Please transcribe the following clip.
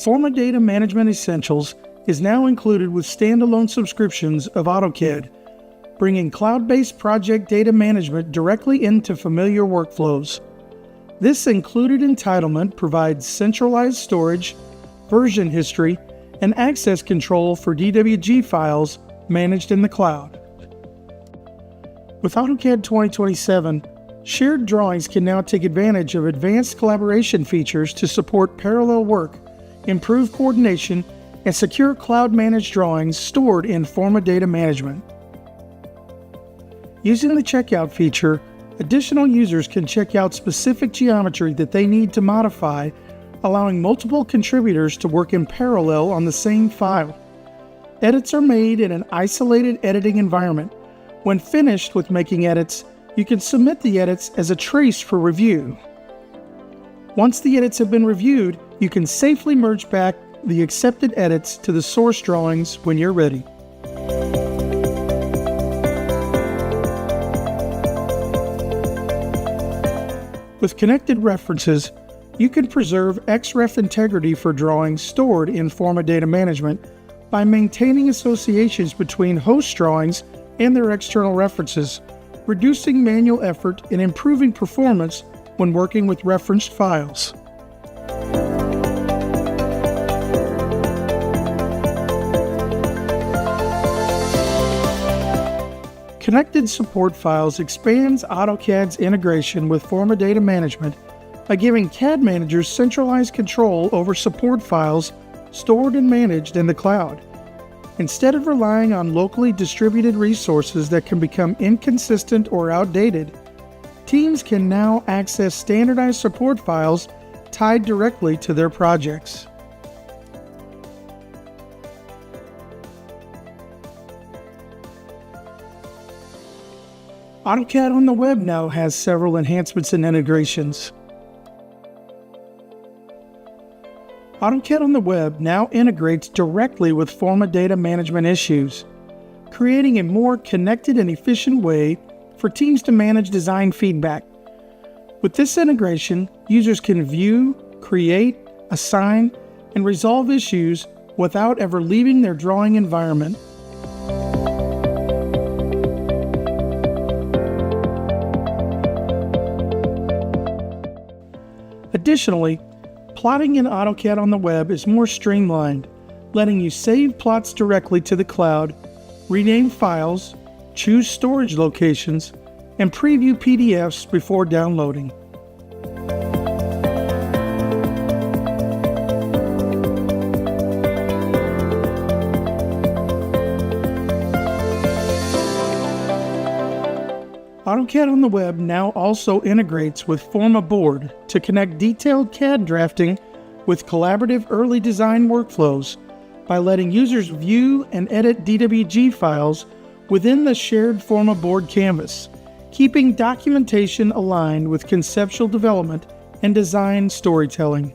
Forma Data Management Essentials is now included with standalone subscriptions of AutoCAD, bringing cloud-based project data management directly into familiar workflows. This included entitlement provides centralized storage, version history, and access control for DWG files managed in the cloud. With AutoCAD 2027, shared drawings can now take advantage of advanced collaboration features to support parallel work, improve coordination, and secure cloud-managed drawings stored in Forma Data Management. Using the checkout feature, additional users can check out specific geometry that they need to modify, allowing multiple contributors to work in parallel on the same file. Edits are made in an isolated editing environment. When finished with making edits, you can submit the edits as a trace for review. Once the edits have been reviewed, you can safely merge back the accepted edits to the source drawings when you're ready. With connected references, you can preserve XREF integrity for drawings stored in Forma Data Management by maintaining associations between host drawings and their external references, reducing manual effort and improving performance when working with referenced files. Connected Support Files expands AutoCAD's integration with Forma Data Management by giving CAD managers centralized control over support files stored and managed in the cloud. Instead of relying on locally distributed resources that can become inconsistent or outdated, teams can now access standardized support files tied directly to their projects. AutoCAD on the web now has several enhancements and integrations. AutoCAD on the web now integrates directly with Forma Data Management issues, creating a more connected and efficient way for teams to manage design feedback. With this integration, users can view, create, assign, and resolve issues without ever leaving their drawing environment. Additionally, plotting in AutoCAD on the web is more streamlined, letting you save plots directly to the cloud, rename files, choose storage locations, and preview PDFs before downloading. AutoCAD on the web now also integrates with Forma Board to connect detailed CAD drafting with collaborative early design workflows by letting users view and edit DWG files within the shared Forma Board canvas, keeping documentation aligned with conceptual development and design storytelling.